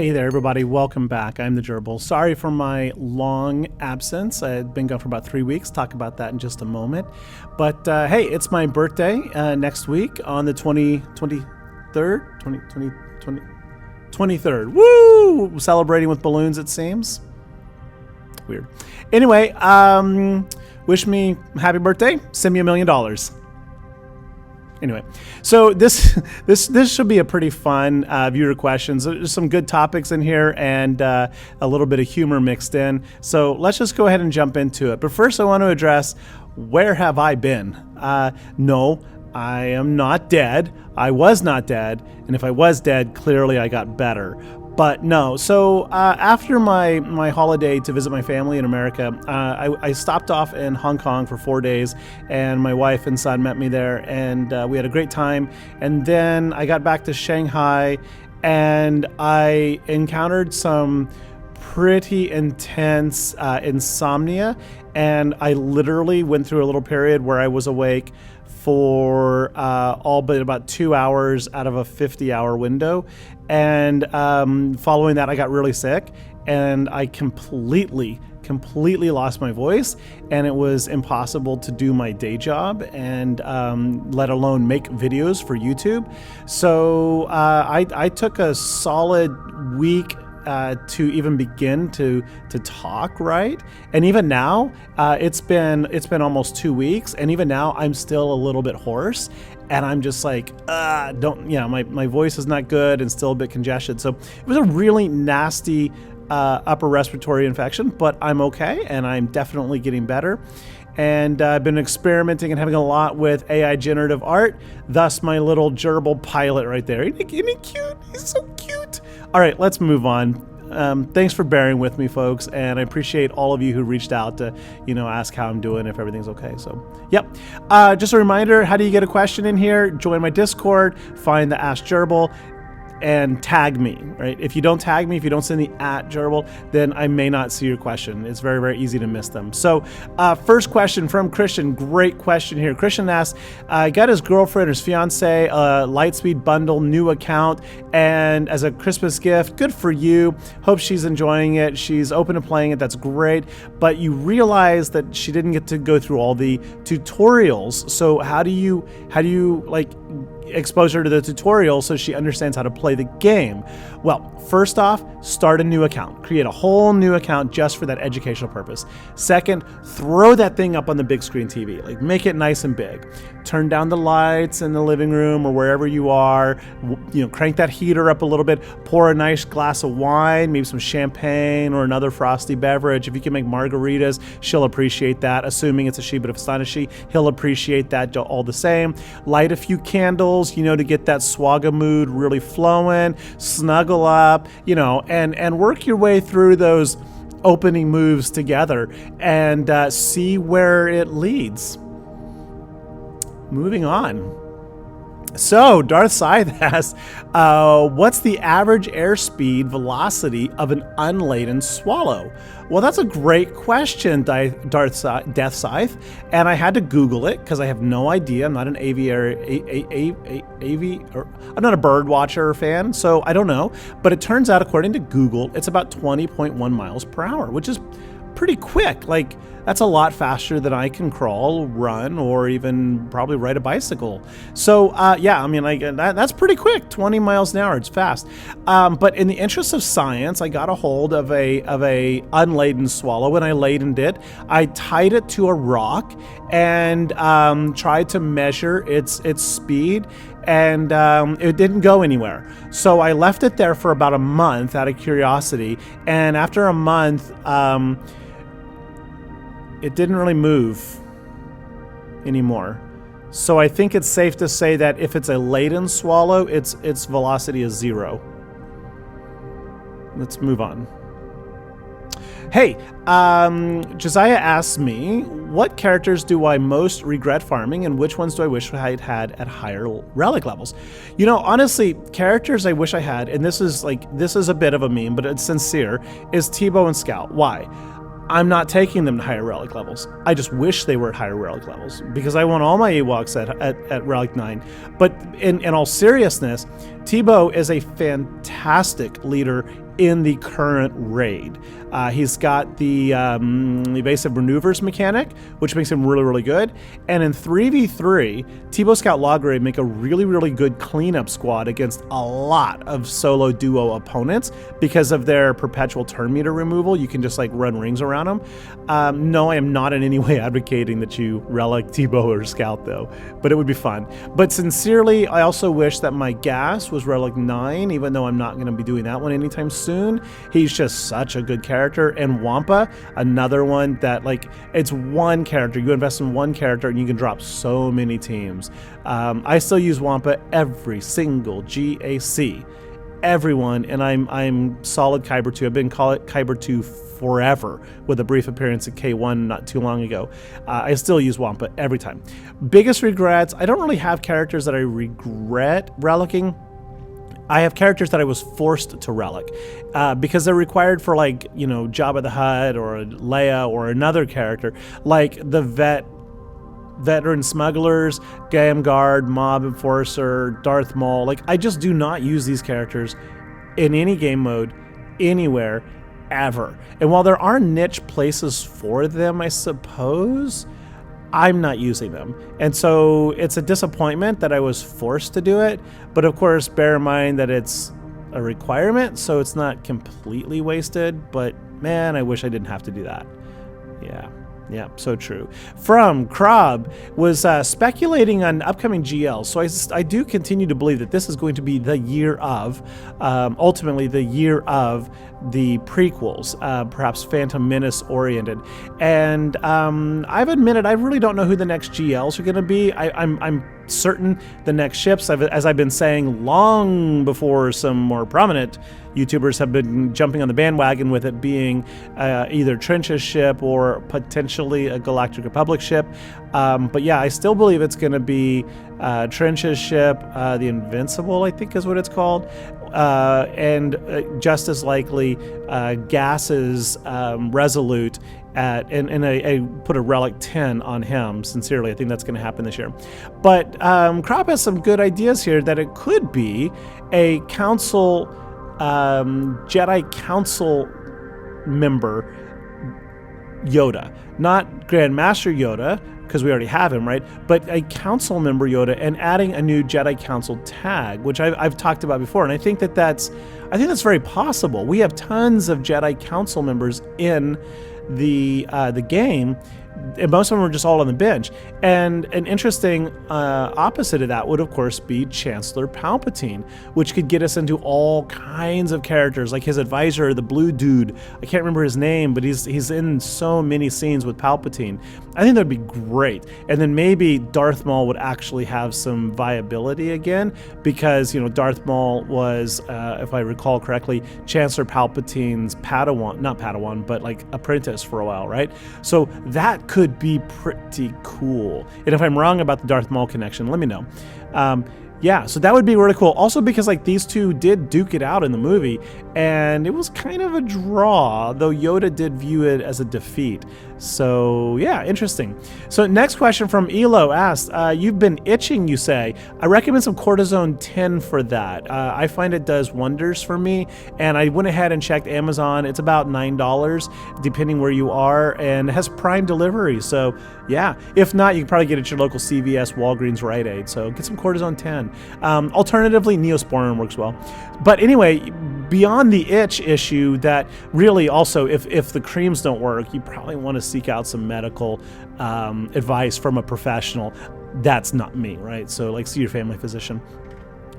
Hey there, everybody. Welcome back. I'm the Gerbil. Sorry for my long absence. I had been gone for about 3 weeks. Talk about that in just a moment. But hey, it's my birthday next week on the 23rd. Woo! Celebrating with balloons, it seems. Weird. Anyway, wish me happy birthday. Send me $1 million. Anyway, so this should be a pretty fun viewer questions. There's some good topics in here and a little bit of humor mixed in. So let's just go ahead and jump into it. But first, I want to address, where have I been? No, I am not dead. I was not dead, and if I was dead, clearly I got better. But no, so after my holiday to visit my family in America, I stopped off in Hong Kong for 4 days, and my wife and son met me there, and we had a great time. And then I got back to Shanghai, and I encountered some pretty intense insomnia, and I literally went through a little period where I was awake for all but about 2 hours out of a 50-hour window. And following that, I got really sick, and I completely lost my voice, and it was impossible to do my day job, and let alone make videos for YouTube. So I took a solid week to even begin to talk right. And even now, it's been almost 2 weeks, and even now I'm still a little bit hoarse, and I'm just like, my voice is not good and still a bit congested. So it was a really nasty upper respiratory infection, but I'm okay, and I'm definitely getting better. And I've been experimenting and having a lot with AI generative art, thus my little gerbil pilot right there. Isn't he cute? He's so cute. All right, let's move on. Thanks for bearing with me, folks, and I appreciate all of you who reached out to, ask how I'm doing, if everything's okay. So, yep. Just a reminder, how do you get a question in here? Join my Discord, find the Ask Gerbil, and tag me, right? If you don't tag me, if you don't send the @Gerbil, then I may not see your question. It's very, very easy to miss them. So first question from Christian. Great question here. Christian asks, got his girlfriend or his fiance a Lightspeed bundle, new account, and as a Christmas gift. Good for you. Hope she's enjoying it. She's open to playing it. That's great. But you realize that she didn't get to go through all the tutorials. So how do you like expose her to the tutorial so she understands how to play the game? Well, first off, start a new account. Create a whole new account just for that educational purpose. Second, throw that thing up on the big screen TV. Like, make it nice and big. Turn down the lights in the living room or wherever you are. Crank that heater up a little bit. Pour a nice glass of wine, maybe some champagne or another frosty beverage. If you can make margaritas, she'll appreciate that. Assuming it's a she, but if it's not a she, he'll appreciate that all the same. Light a few candles, to get that SWGOH mood really flowing. Snuggle up, and work your way through those opening moves together and see where it leads. Moving on. So, Darth SC asks, what's the average airspeed velocity of an unladen swallow? Well, that's a great question, Death Scythe, and I had to Google it because I have no idea. I'm not an I'm not a bird watcher fan, so I don't know. But it turns out, according to Google, it's about 20.1 miles per hour, which is pretty quick. Like, that's a lot faster than I can crawl, run, or even probably ride a bicycle. So that's pretty quick. 20 miles an hour, it's fast. But in the interest of science, I got a hold of a unladen swallow, and I ladened it. I tied it to a rock and tried to measure its speed, and it didn't go anywhere. So I left it there for about a month out of curiosity, and after a month, it didn't really move anymore. So I think it's safe to say that if it's a laden swallow, its velocity is 0. Let's move on. Hey, Josiah asks me, what characters do I most regret farming, and which ones do I wish I had at higher relic levels? Honestly, characters I wish I had, and this is a bit of a meme, but it's sincere, is Teebo and Scout. Why? I'm not taking them to higher relic levels. I just wish they were at higher relic levels because I want all my Ewoks at relic 9. But in all seriousness, Teebo is a fantastic leader in the current raid. He's got the evasive maneuvers mechanic, which makes him really, really good. And in 3v3, T-Bow Scout Logray make a really, really good cleanup squad against a lot of solo duo opponents because of their perpetual turn meter removal. You can just like run rings around them. No, I am not in any way advocating that you relic T-Bow or Scout though, but it would be fun. But sincerely, I also wish that my gas was relic 9, even though I'm not going to be doing that one anytime soon. He's just such a good character. And Wampa, another one that like, it's one character. You invest in one character and you can drop so many teams. I still use Wampa every single GAC. Everyone, and I'm solid Kyber 2. I've been Kyber 2 forever, with a brief appearance at K1 not too long ago. I still use Wampa every time. Biggest regrets, I don't really have characters that I regret relicking. I have characters that I was forced to relic because they're required for, like, you know, Jabba the Hutt or Leia or another character, like the veteran smugglers, Gamguard, Mob Enforcer, Darth Maul. Like, I just do not use these characters in any game mode, anywhere, ever. And while there are niche places for them, I suppose, I'm not using them. And so it's a disappointment that I was forced to do it. But of course, bear in mind that it's a requirement, so it's not completely wasted. But man, I wish I didn't have to do that. Yeah, so true. From Krob was speculating on upcoming GL. So I do continue to believe that this is going to be the year of, ultimately the year of the prequels, perhaps Phantom Menace oriented. And I've admitted I really don't know who the next GLs are going to be. I'm certain the next ships, as I've been saying long before some more prominent YouTubers have been jumping on the bandwagon with it being either Trench's ship or potentially a Galactic Republic ship. But yeah, I still believe it's going to be Trench's ship, the Invincible, I think is what it's called. And just as likely Gas's Resolute and I put a relic 10 on him. Sincerely, I think that's going to happen this year. But Krob has some good ideas here that it could be a council, Jedi Council member Yoda, not Grand Master Yoda, because we already have him, right? But a council member Yoda, and adding a new Jedi Council tag, which I've talked about before, and I think that's very possible. We have tons of Jedi Council members in the game, and most of them are just all on the bench. And an interesting opposite of that would, of course, be Chancellor Palpatine, which could get us into all kinds of characters, like his advisor, the blue dude. I can't remember his name, but he's in so many scenes with Palpatine. I think that'd be great. And then maybe Darth Maul would actually have some viability again, because, you know, Darth Maul was, if I recall correctly, Chancellor Palpatine's Padawan, not Padawan, but like apprentice for a while, right? So that could be pretty cool. And if I'm wrong about the Darth Maul connection, let me know. Yeah, so that would be really cool. Also because, like, these two did duke it out in the movie, and it was kind of a draw, though Yoda did view it as a defeat. So yeah, interesting. So next question from Elo asked, you've been itching, you say. I recommend some Cortisone 10 for that. I find it does wonders for me, and I went ahead and checked Amazon. It's about $9, depending where you are, and it has Prime delivery. So yeah, if not, you can probably get it at your local CVS, Walgreens, Rite Aid. So get some Cortisone 10. Alternatively, Neosporin works well. But anyway, beyond the itch issue, that really also, if the creams don't work, you probably want to seek out some medical advice from a professional. That's not me, right? So, like, see your family physician.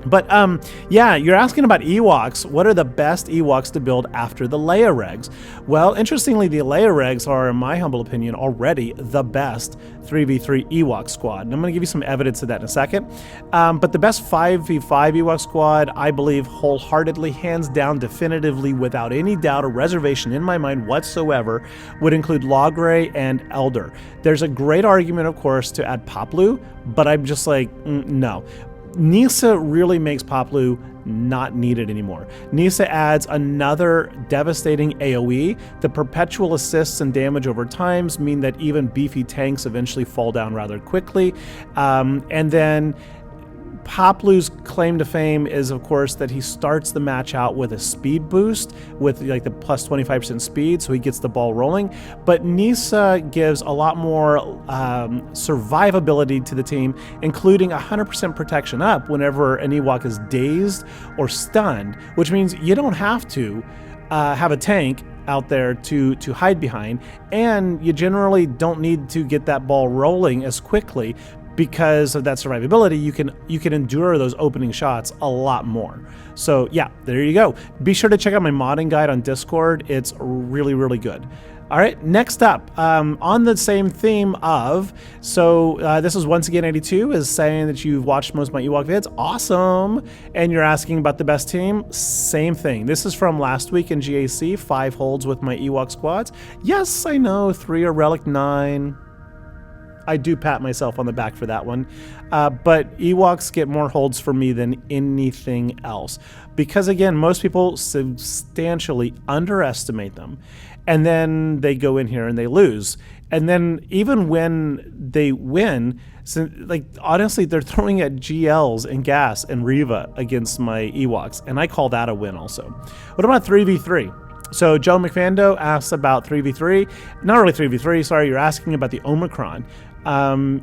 But yeah, you're asking about Ewoks. What are the best Ewoks to build after the Leia regs? Well, interestingly, the Leia regs are, in my humble opinion, already the best 3v3 Ewok squad. And I'm going to give you some evidence of that in a second. But the best 5v5 Ewok squad, I believe wholeheartedly, hands down, definitively, without any doubt or reservation in my mind whatsoever, would include Logray and Elder. There's a great argument, of course, to add Poplu, but I'm just like, no. Nisa really makes Poplu not needed anymore. Nisa adds another devastating AoE. The perpetual assists and damage over times mean that even beefy tanks eventually fall down rather quickly. And then Hoplu's claim to fame is, of course, that he starts the match out with a speed boost with like the plus 25% speed, so he gets the ball rolling. But Nisa gives a lot more survivability to the team, including 100% protection up whenever an Ewok is dazed or stunned, which means you don't have to have a tank out there to hide behind, and you generally don't need to get that ball rolling as quickly. Because of that survivability, you can endure those opening shots a lot more. So yeah, there you go. Be sure to check out my modding guide on Discord. It's really, really good. All right, next up, on the same theme of, this is once again 82, is saying that you've watched most of my Ewok vids. Awesome. And you're asking about the best team. Same thing. This is from last week in GAC, 5 holds with my Ewok squads. Yes, I know, 3 are Relic 9. I do pat myself on the back for that one. But Ewoks get more holds for me than anything else. Because again, most people substantially underestimate them. And then they go in here and they lose. And then even when they win, so, like, honestly, they're throwing at GLs and Gas and Reva against my Ewoks. And I call that a win also. What about 3v3? So Joe McFando asks about 3v3. Not really 3v3, sorry, you're asking about the Omicron.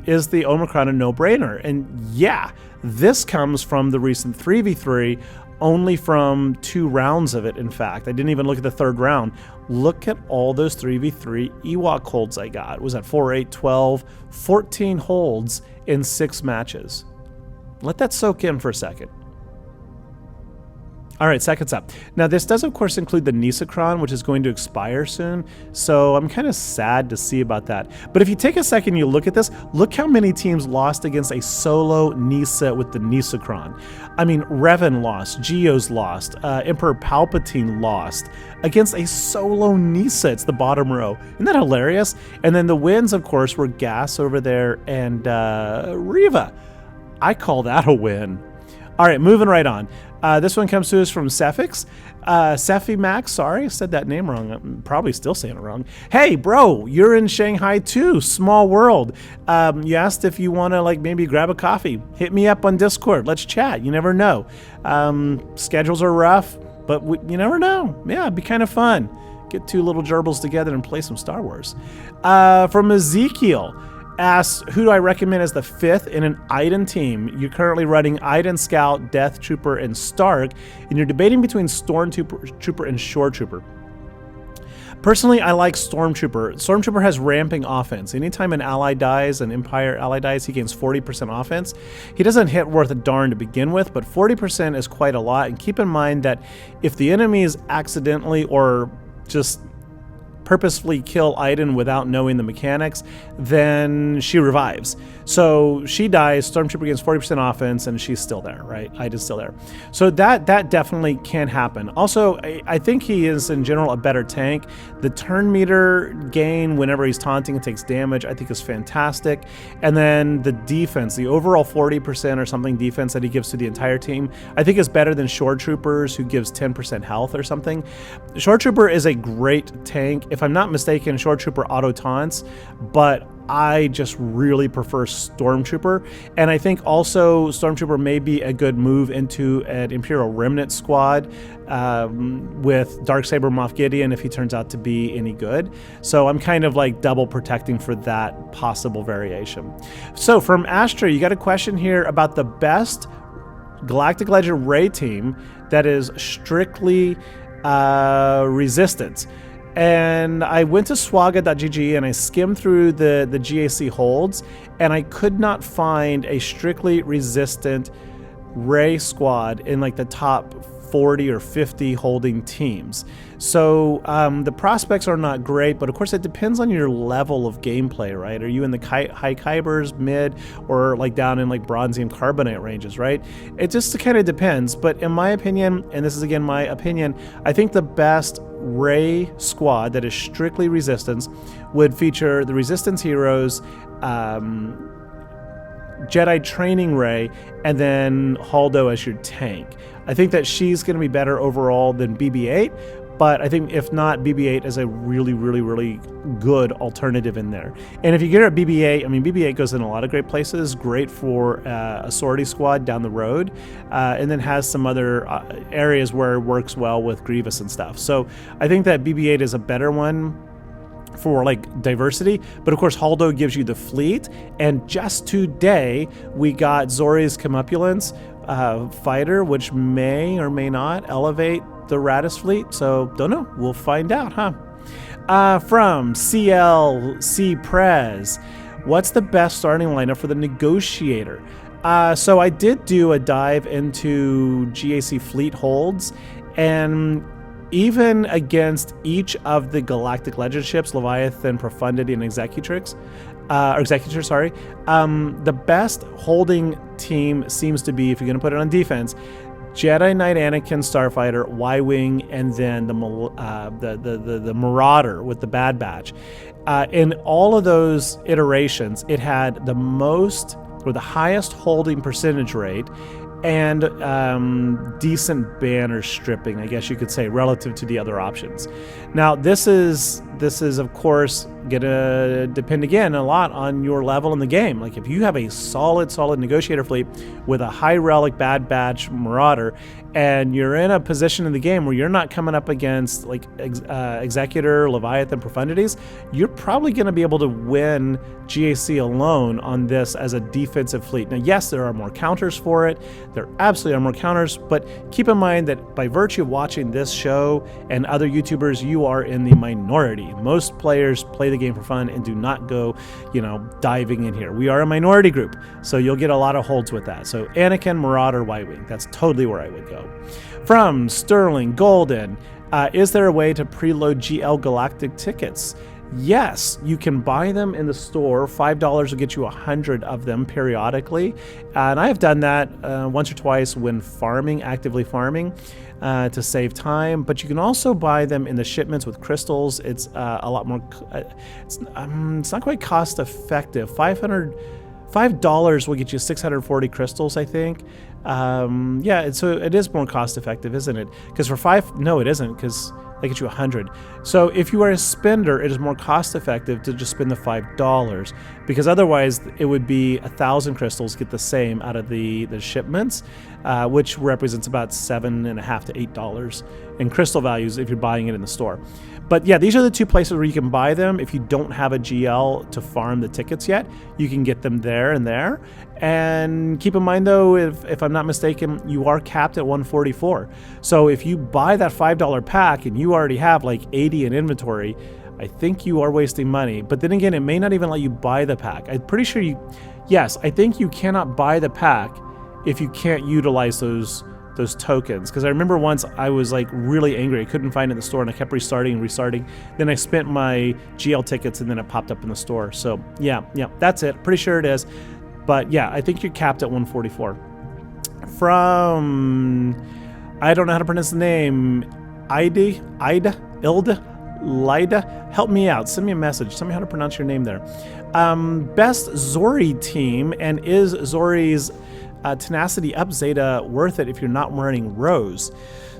Is the Omicron a no-brainer? And yeah, this comes from the recent 3v3, only from 2 rounds of it, in fact. I didn't even look at the 3rd round. Look at all those 3v3 Ewok holds I got. It was at 4, 8, 12, 14 holds in 6 matches. Let that soak in for a second. All right, seconds up. Now, this does, of course, include the Nisacron, which is going to expire soon, so I'm kind of sad to see about that. But if you take a second, you look at this, look how many teams lost against a solo Nisa with the Nisacron. I mean, Revan lost, Geo's lost, Emperor Palpatine lost against a solo Nisa. It's the bottom row. Isn't that hilarious? And then the wins, of course, were Gas over there and Reva. I call that a win. All right, moving right on. This one comes to us from Cephix. Cephi Max, sorry, I said that name wrong. I'm probably still saying it wrong. Hey, bro, you're in Shanghai too. Small world. You asked if you want to like maybe grab a coffee. Hit me up on Discord. Let's chat. You never know. Schedules are rough, but you never know. Yeah, it'd be kind of fun. Get 2 little gerbils together and play some Star Wars. From Ezekiel. Asks, who do I recommend as the 5th in an Iden team? You're currently running Iden Scout, Death Trooper, and Stark, and you're debating between Stormtrooper and Shore Trooper. Personally, I like Stormtrooper. Stormtrooper has ramping offense. Anytime an ally dies, an Empire ally dies, he gains 40% offense. He doesn't hit worth a darn to begin with, but 40% is quite a lot. And keep in mind that if the enemy is accidentally or just purposefully kill Iden without knowing the mechanics, then she revives. So she dies, Stormtrooper gains 40% offense, and she's still there, right? Iden's still there. So that definitely can happen. Also, I think he is, in general, a better tank. The turn meter gain whenever he's taunting and takes damage, I think is fantastic. And then the defense, the overall 40% or something defense that he gives to the entire team, I think is better than Shore Troopers, who gives 10% health or something. Shore Trooper is a great tank. If I'm not mistaken, Shore Trooper auto taunts, but I just really prefer Stormtrooper. And I think also Stormtrooper may be a good move into an Imperial Remnant squad with Darksaber Moff Gideon if he turns out to be any good. So I'm kind of like double protecting for that possible variation. So from Astra, you got a question here about the best Galactic Legend Rey team that is strictly resistance. And I went to swaga.gg and I skimmed through the GAC holds, and I could not find a strictly resistant Rey squad in like the top 40 or 50 holding teams. So the prospects are not great, but of course it depends on your level of gameplay, right? Are you in the high Kybers, mid, or like down in like Bronzium Carbonate ranges, right? It just kind of depends. But in my opinion, and this is again my opinion, I think the best Rey squad that is strictly resistance would feature the resistance heroes, Jedi training Rey, and then Haldo as your tank. I think that she's going to be better overall than BB-8, But I think if not, BB-8 is a really, really, really good alternative in there. And if you get it at BB-8, I mean, BB-8 goes in a lot of great places, great for a sortie squad down the road, and then has some other areas where it works well with Grievous and stuff. So I think that BB-8 is a better one for like diversity, but of course Haldo gives you the fleet, and just today we got Zori's Comopulence fighter, which may or may not elevate the Raddus fleet, so don't know, we'll find out, from CLC Prez, what's the best starting lineup for the Negotiator? So I did do a dive into GAC fleet holds, and even against each of the Galactic Legend ships, Leviathan, Profundity, and Executor, the best holding team seems to be, if you're going to put it on defense, Jedi Knight Anakin Starfighter, Y-Wing, and then the Marauder with the Bad Batch. In all of those iterations, it had the most or the highest holding percentage rate and decent banner stripping, I guess you could say, relative to the other options. Now, this is of course gonna depend again a lot on your level in the game. Like if you have a solid Negotiator fleet with a high relic Bad Batch Marauder, and you're in a position in the game where you're not coming up against like Executor, Leviathan, Profundities, you're probably going to be able to win GAC alone on this as a defensive fleet. Now, yes, there are more counters for it. There absolutely are more counters, but keep in mind that by virtue of watching this show and other YouTubers, you are in the minority. Most players play the game for fun and do not go, diving in here. We are a minority group, so you'll get a lot of holds with that. So Anakin, Marauder, Y-Wing, that's totally where I would go. From Sterling Golden, is there a way to preload GL Galactic Tickets? Yes, you can buy them in the store. $5 will get you 100 of them periodically. And I have done that once or twice when actively farming to save time. But you can also buy them in the shipments with crystals. It's a lot more, it's not quite cost effective. $5 will get you 640 crystals, I think. So it is more cost effective, isn't it? Because for no, it isn't, because they get you 100. So if you are a spender, it is more cost effective to just spend the $5, because otherwise it would be 1,000 crystals get the same out of the shipments, which represents about $7.50 to $8 in crystal values if you're buying it in the store. But yeah, these are the two places where you can buy them. If you don't have a GL to farm the tickets yet, you can get them there and there. And keep in mind though, if I'm not mistaken, you are capped at 144. So if you buy that $5 pack and you already have like 80 in inventory, I think you are wasting money. But then again, it may not even let you buy the pack. I'm pretty sure yes, I think you cannot buy the pack if you can't utilize those tokens. Because I remember once I was like really angry. I couldn't find it in the store and I kept restarting and restarting. Then I spent my GL tickets and then it popped up in the store. So yeah, that's it. Pretty sure it is. But yeah, I think you're capped at 144. From, I don't know how to pronounce the name, Ilda, Lida, help me out. Send me a message. Tell me how to pronounce your name there. Best Zorii team, and is Zori's Tenacity Up Zeta worth it if you're not running Rose?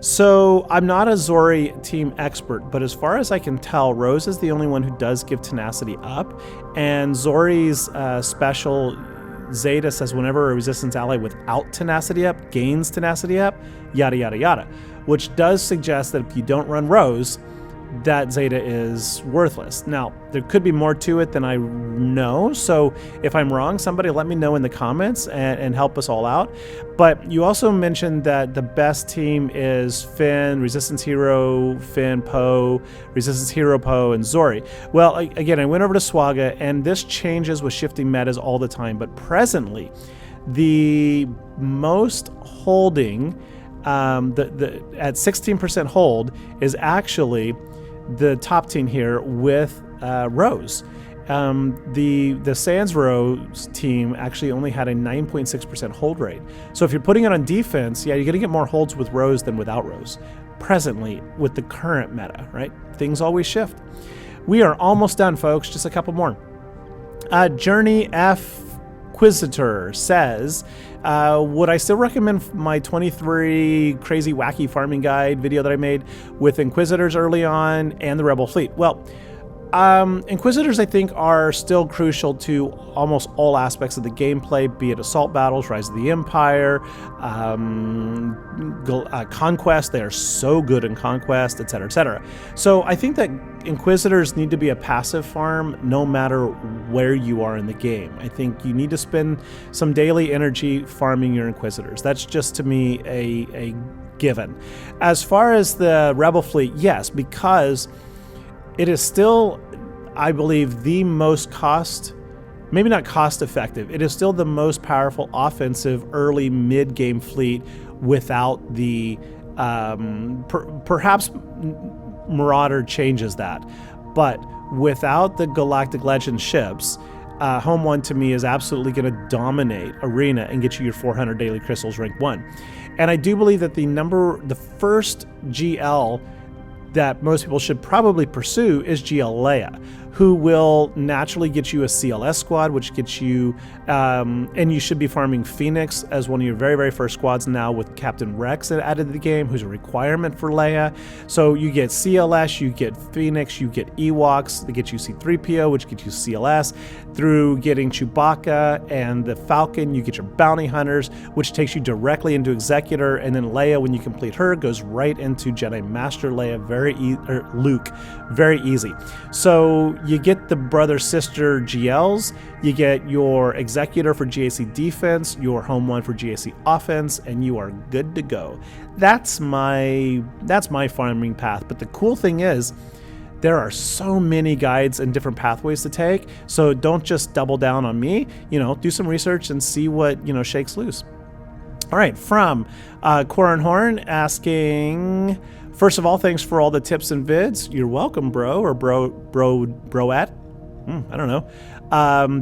So I'm not a Zorii team expert, but as far as I can tell, Rose is the only one who does give Tenacity Up, and Zori's special Zeta says whenever a resistance ally without Tenacity Up gains Tenacity Up, yada yada yada, which does suggest that if you don't run Rose, that Zeta is worthless. Now, there could be more to it than I know, so if I'm wrong, somebody let me know in the comments and help us all out. But you also mentioned that the best team is Finn, Resistance Hero, Finn, Poe, Resistance Hero, Poe, and Zorii. Well, again, I went over to SWGOH, and this changes with shifting metas all the time, but presently, the most holding, at 16% hold, is actually the top team here with Rose. The Sans Rose team actually only had a 9.6% hold rate. So if you're putting it on defense, yeah, you're going to get more holds with Rose than without Rose. Presently, with the current meta, right? Things always shift. We are almost done, folks. Just a couple more. Journey F. Inquisitor says, would I still recommend my 23 crazy wacky farming guide video that I made with Inquisitors early on and the Rebel fleet? Well, Inquisitors, I think, are still crucial to almost all aspects of the gameplay, be it assault battles, Rise of the Empire, Conquest. They are so good in Conquest, etc., etc. So I think that Inquisitors need to be a passive farm no matter where you are in the game. I think you need to spend some daily energy farming your Inquisitors. That's just, to me, a given. As far as the Rebel fleet, yes, because it is still, I believe, the most maybe not cost effective. It is still the most powerful offensive early mid-game fleet without the, perhaps Marauder changes that. But without the Galactic Legend ships, Home 1 to me is absolutely going to dominate Arena and get you your 400 daily crystals rank 1. And I do believe that the first GL that most people should probably pursue is GL Leia, who will naturally get you a CLS squad, which gets you, and you should be farming Phoenix as one of your very, very first squads now with Captain Rex added to the game, who's a requirement for Leia. So you get CLS, you get Phoenix, you get Ewoks, that get you C-3PO, which gets you CLS. Through getting Chewbacca and the Falcon, you get your Bounty Hunters, which takes you directly into Executor, and then Leia, when you complete her, goes right into Jedi Master Leia, Luke, very easy. So you get the brother-sister GLs, you get your Executor for GAC defense, your Home 1 for GAC offense, and you are good to go. That's my farming path. But the cool thing is, there are so many guides and different pathways to take, so don't just double down on me. Do some research and see what, shakes loose. All right, from Corin Horn asking, first of all, thanks for all the tips and vids. You're welcome, bro, or broat. I don't know.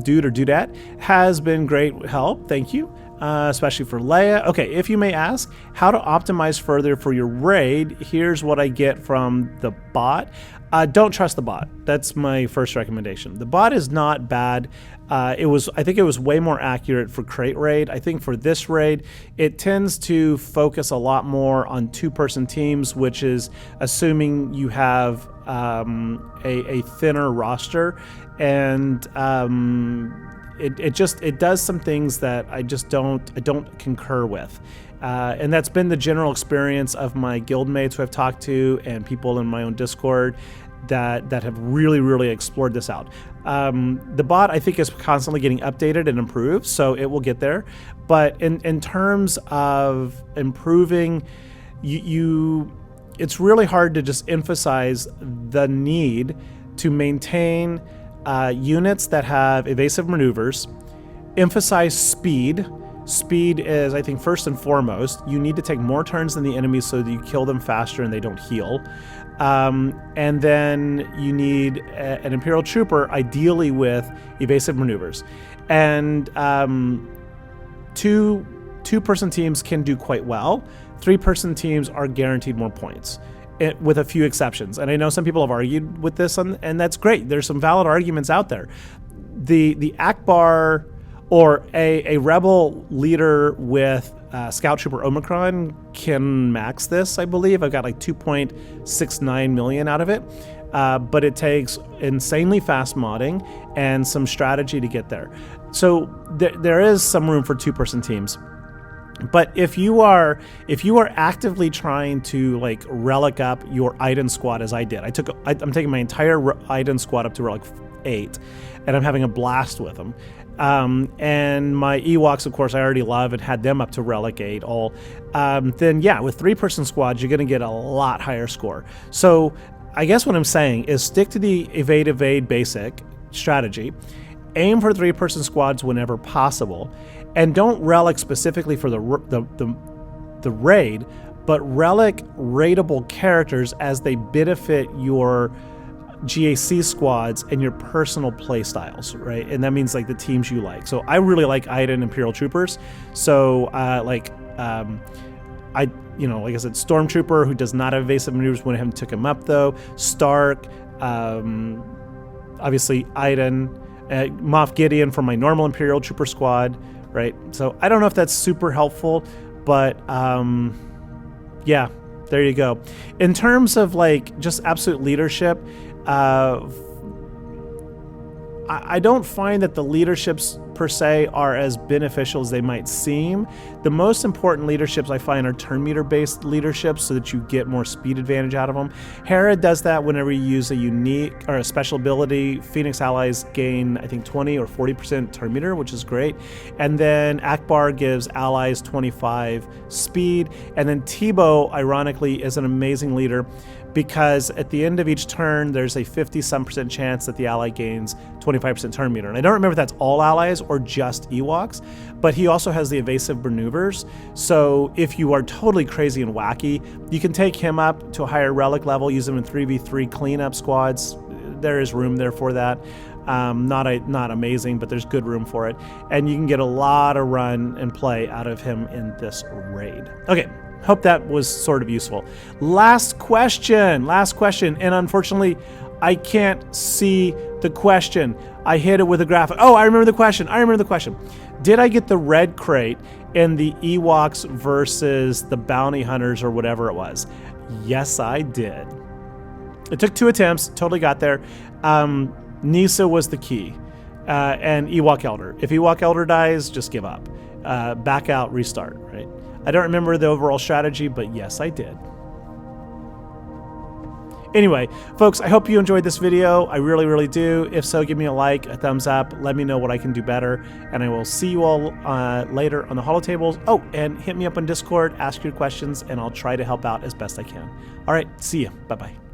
Dude or dudette. Has been great help. Thank you. Especially for Leia. Okay, if you may ask, how to optimize further for your raid, here's what I get from the bot. Don't trust the bot. That's my first recommendation. The bot is not bad. I think it was way more accurate for crate raid. I think for this raid, it tends to focus a lot more on two-person teams, which is assuming you have a thinner roster, and it does some things that I don't concur with. And that's been the general experience of my guildmates who I've talked to and people in my own Discord that have really, really explored this out. The bot, I think, is constantly getting updated and improved, so it will get there. But in terms of improving, it's really hard to just emphasize the need to maintain units that have evasive maneuvers, emphasize speed. Speed is, I think, first and foremost. You need to take more turns than the enemy so that you kill them faster and they don't heal. And then you need an Imperial Trooper, ideally with evasive maneuvers. And two-person teams can do quite well. Three-person teams are guaranteed more points, with a few exceptions. And I know some people have argued with this, and that's great. There's some valid arguments out there. The Akbar, or a rebel leader with Scout Trooper Omicron, can max this, I believe. I've got like 2.69 million out of it. But it takes insanely fast modding and some strategy to get there. So there is some room for two-person teams. But if you are actively trying to like relic up your Iden squad, as I did, I'm taking my entire Iden squad up to relic 8, and I'm having a blast with them. And my Ewoks, of course, I already love and had them up to relic 8 all. Then yeah, with 3-person squads, you're going to get a lot higher score. So I guess what I'm saying is stick to the evade basic strategy. Aim for 3-person squads whenever possible, and don't relic specifically for the raid, but relic raidable characters as they benefit your GAC squads and your personal play styles, right? And that means like the teams you like. So I really like Iden Imperial Troopers. So like I said, Stormtrooper, who does not have evasive maneuvers, went ahead and took him up though. Stark, obviously Iden. Moff Gideon for my normal Imperial Trooper squad, right? So I don't know if that's super helpful, but yeah, there you go. In terms of like just absolute leadership, I don't find that the leaderships per se are as beneficial as they might seem. The most important leaderships I find are turn meter based leaderships so that you get more speed advantage out of them. Hera does that whenever you use a unique or a special ability. Phoenix allies gain, I think, 20 or 40% turn meter, which is great. And then Akbar gives allies 25 speed. And then Tebow, ironically, is an amazing leader because at the end of each turn, there's a 50-some% chance that the ally gains 25% turn meter. And I don't remember if that's all allies or just Ewoks, but he also has the evasive maneuvers. So if you are totally crazy and wacky, you can take him up to a higher relic level, use him in 3v3 cleanup squads. There is room there for that. Not amazing, but there's good room for it. And you can get a lot of run and play out of him in this raid. Okay. Hope that was sort of useful. Last question, and unfortunately, I can't see the question. I hit it with a graphic. Oh, I remember the question. Did I get the red crate in the Ewoks versus the bounty hunters or whatever it was? Yes, I did. It took 2 attempts, totally got there. Nisa was the key, and Ewok Elder. If Ewok Elder dies, just give up. Back out, restart, right? I don't remember the overall strategy, but yes, I did. Anyway, folks, I hope you enjoyed this video. I really, really do. If so, give me a like, a thumbs up. Let me know what I can do better. And I will see you all later on the holotables. Oh, and hit me up on Discord, ask your questions, and I'll try to help out as best I can. All right, see you. Bye-bye.